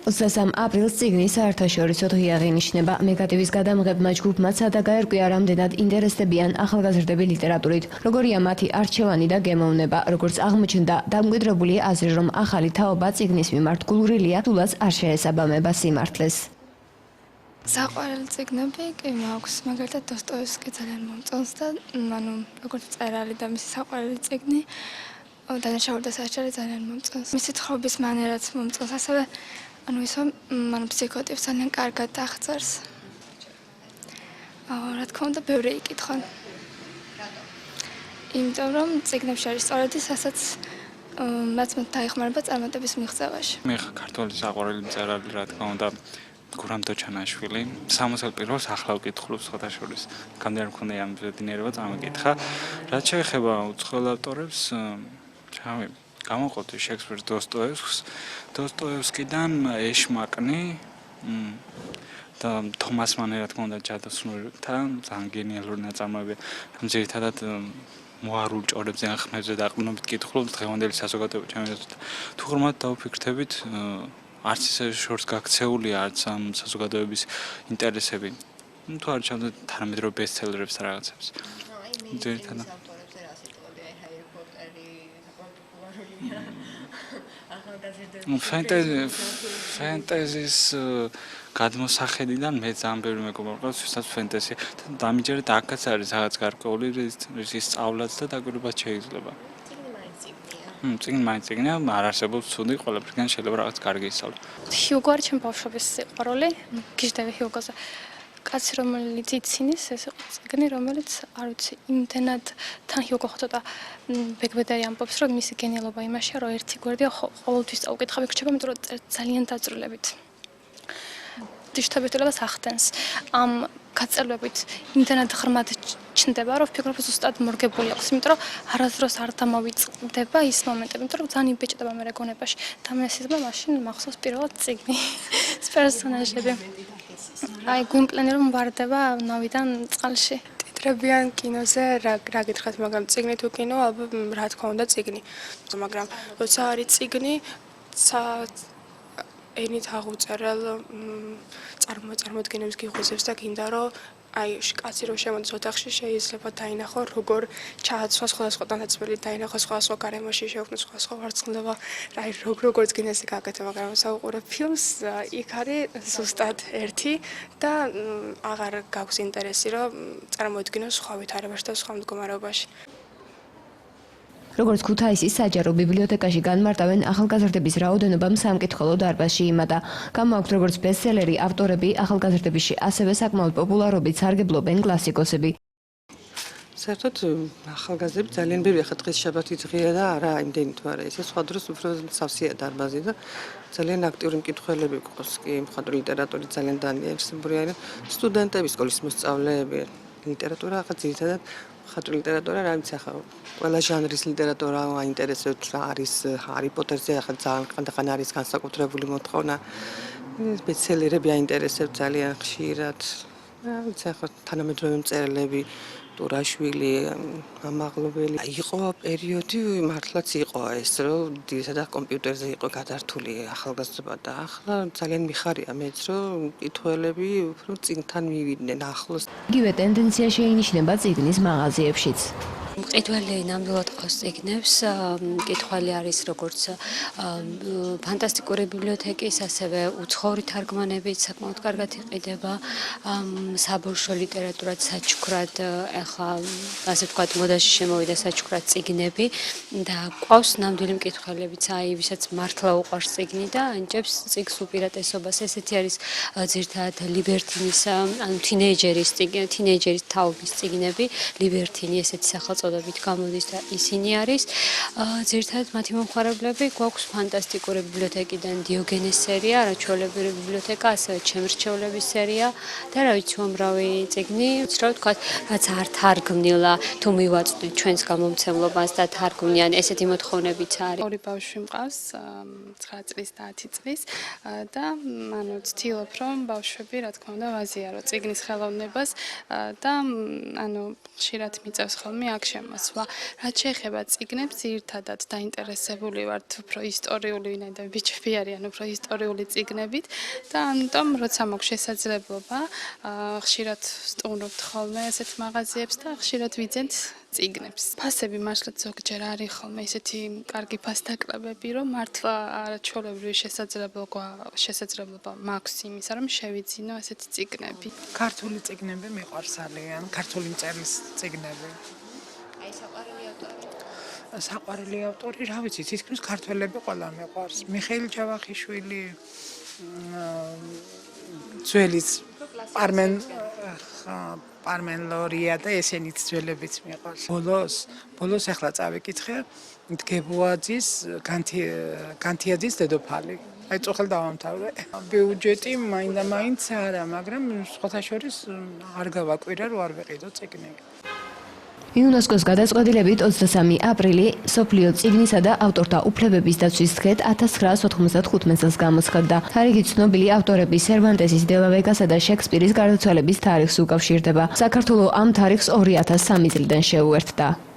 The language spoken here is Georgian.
23 აპრილს წიგნის საერთაშორისო დღე აღინიშნება. მეგატივის გადამღებმა ჯგუფმა ცადა გაერკვია რამდენად ინტერესდებიან ახალგაზრდები ლიტერატურით, როგორია მათი არჩევანი და გემოვნება. როგორც აღმოჩნდა, დამკვიდრებული აზრი, რომ ახალი თაობა წიგნის მიმართ გულგრილია, სულაც არ შეესაბამება სიმართლეს. საყვარელი წიგნები კი მაქვს, მაგალითად დოსტოევსკი ძალიან მომწონს და როგორც წერალი და მისი საყვარელი წიგნი დანაშაული და საჩარი ძალიან მომწონს. მისი თხრობის მანერაც მომწონს, ასევე ფსიქოტიპს ძალიან კარგად აღწერს. რა თქმა უნდა, ბევრი იკითხონ. იმიტომ რომ წიგნებში არის სწორედ ის, რასაც მათ დაეხმარება წარმატების მიღწევაში. მე ქართული საყვარელი მწერალი, რა თქმა უნდა, გურამ დოჩანაშვილი. 60 პირველს ახლა ვკითხულობ სხვადასხვის. გამდენ მქონდა ამ ბედნიერება წამიკითხა. რაც შეეხება უცხოელ ავტორებს, გამოყოფდი შექსპირს დოსტოევსკიდან ეშმაკნი და თომას მანი, რა თქმა უნდა, ჯადოსნურთან ძალიან გენიალური ნაწარმოები. ძირითადად მოარულ ჭორებზე ან ხმებზე დაყრდნობით კითხულობ დღევანდელი საზოგადოება ჩემთვის. თუ ღრმად დავფიქრდებით, არც ისე შორს გაქცეულია არც ამ საზოგადოების ინტერესები. თუ არ ჩავდეთ თანამედროვე ბესტსელერებს და რაღაცებს. ძირითადად ფენტეზის გადმოსახედიდან მე ძალიან ბევრი მეგობრები მყავს, ვისაც ფენტეზია. დამიჯერეთ აქაც არის რაღაც გარკვეული რის სწავლაც და დაკვირვებაც შეიძლება. წიგნი მაინც წიგნია, არ არსებობს ცუდი, ყველაფრიდან შეიძლება რაღაც კარგი ისწავლო. ჰიუგო არის ჩემი ბავშვობის სიყვარული, გიждები ჰიუგოზე. კაცი, რომელიც იცინის, ეს იყო წიგნი, რომელიც არ ვიცი, იმდენად თან ჰიუგო ხოთა ბეგბედარი ამბობს, რომ მისი გენიალობა იმაშია, რომ ერთი გვერდია ყოველთვის წაუკითხავ იქრჩება, იმიტომ რომ ძალიან დაძრულებით. დიშტაბიტულებას ახდენს. ამ გაწელვებით იმდენად ღრმად ჩნდება, რომ ვფიქრობ, ზუსტად მორგებული აქვს, იმიტომ რომ არასდროს არ დამოვიწყდება ის მომენტები, იმიტომ რომ ძალიან იბეჭდება მე გონებაში. და მესიზმა მაშინ მახსოვს პირველად წიგნი, პერსონაჟები. აი, გვიმპლენი რომ ვარდება ნავიდან წყალში. ტიტრებიან კინოზე რა გითხრათ, მაგრამ წიგნი თუ კინო, ალბათ რა თქმა უნდა წიგნი. მაგრამ როცა არის წიგნი, ენით აღუწერელ წარმოდგენებს გიღვიძებს და გინდა რომ აი კაცი რომ შემოდის ოთახში შეიძლება დაინახო როგორ ჩააცვა სხვადასხვა ტანაცმელი დაინახო სხვადასხვა გარემოში შეუქმნას სხვადასხვა ვარცხნილობა აი როგორც გინესი გაკეთე მაგრამ საუყურებ ფილმს იქ არის ზუსტად ერთი და აღარ გაქვს ინტერესი რომ წარმოედგინოს სხვა ვითარებაში და სხვა მდგომარეობაში. როგორც ქუთაისის საჯარო ბიბლიოთეკაში განმარტავენ, ახალგაზრდების რაოდენობამ სამკითხველო დარბაზში იმატა. გამოაქვთ როგორც ბესტსელერი ავტორები, ახალგაზრდებიში ასევე საკმაოდ პოპულარობით სარგებლობენ კლასიკოსები. საერთოდ ახალგაზრდები ძალიან ბევრი ახლა დღეს შაბათი დღეა და არა იმდენით, მაგრამ ესე სხვა დროს უფრო სავსეა დარბაზი და ძალიან აქტიური მკითხველები გვყავს კი მხატვრული ლიტერატურით ძალიან დაინტერესებული არიან სტუდენტები, სკოლის მოსწავლეები. ლიტერატურა ახლა ძირითადად მხატვრული ლიტერატურა რა ვიცი ახლა ყველა ჟანრის ლიტერატურა აინტერესებს არის ჰარი პოტერზე ახლა ძალიან ხანდახან არის განსაკუთრებული მოთხოვნა ბესტსელერები აინტერესებს ძალიან ხშირად რა ვიცი ახლა თანამედროვე მწერლები ტურაშვილი ამაღლობელი იყო პერიოდი მართლაც იყო ეს რომ ძირითადად კომპიუტერზე იყო გადართული ახალგაზრდობა და ახლა ძალიან მიხარია მეც რომ მკითხველები უფრო წინთან მივიდნენ ახლოს. იგივე ტენდენცია შეინიშნება წიგნის მაღაზიებშიც. მყიდველი ნამდვილად ყავს წიგნებს, მკითხველი არის როგორც ფანტასტიკური ბიბლიოთეკის, ასევე უცხოური თარგმანებით საკმაოდ კარგად იყიდება, საბავშვო ლიტერატურად საჩუქრად, ახლა ასე ვთქვათ, მოდაში შემოვიდა საჩუქრად წიგნები და ყავს ნამდვილი მკითხველებიც, აი, ვისაც მართლა უყვარს წიგნი და ანიჭებს წიგნს უპირატესობას. ესეთი არის ძირითადად ლიბერტინის, ანუ თინეიჯერის თაობის წიგნები, ლიბერტინი ესეთი სახელწოდებით გამოდის და ისინი არის ძირითადად მათი მომხმარებლები გვაქვს ფანტასტიკური ბიბლიოთეკიდან დიოგენეს სერია, არაჩვეულებრივი ბიბლიოთეკა, ასევე ჩემრჩევლების სერია და რა ვიცი უამრავი წიგნი, რა ვთქვათ, რაც არ თარგმნილა, თუ მივაწვდით ჩვენს გამომცემლობას და თარგმნიან, ესეთი მოთხოვნებიც არის. ორი ბავშვი მყავს, 9 წლის და 10 წლის და ვცდილობ რომ ბავშვები რა თქმა უნდა ვაზიარო წიგნის ხელოვნებას და ხშირად მიწევს ხოლმე აქ შემოსვა. რაც შეეხება წიგნებს, ერთადად დაინტერესებული ვართ უფრო ისტორიული, ვინაიდან ბიჭები არიან უფრო ისტორიული წიგნებით და ამიტომ როცა მაქვს შესაძლებლობა, ხშირად სტუმრობთ ხოლმე ასეთ მაღაზიებს და ხშირად ვიძენთ წიგნებს. ფასები მართლაც ზოგჯერ არის ხოლმე ისეთი კარგი ფასდაკლებები, რომ მართლა არაჩვეულებრივი შესაძლებლობა მაქვს იმისა, რომ შევიძინო ასეთი წიგნები. ქართული წიგნები მიყვარს ძალიან, ქართული მწერლის წიგნები. აი საყვარელი ავტორი? საყვარელი ავტორი, რა ვიცი, თითქმის ქართველები ყველა მიყვარს. მიხეილ ჯავახიშვილი, ძველიც პარმენ ლორია და ესენიც ძველებიც მიყვარს. ბოლოს ახლა წავიკითხე დგებუაძის განთიაძის დედოფალი. აი წუხელ დავამთავრე. ბიუჯეტი მაინდა-მაინც არა, მაგრამ სხვათა შორის არ გავაკვირა რომ არ ვეყიდო წიგნი. იუნესკოს გადაწყვეტილებით 23 აპრილი სოფლიო წიგნისა და ავტორთა უფლებების დაცვის დღედ 1995 წელს გამოცხადდა. თარიღი ცნობილი ავტორების სერვანტესის, დელა ვეგასა და შექსპირის გარდაცვალების თარიღს უკავშირდება. საქართველო ამ თარიღს 2003 წლიდან შეუერთდა.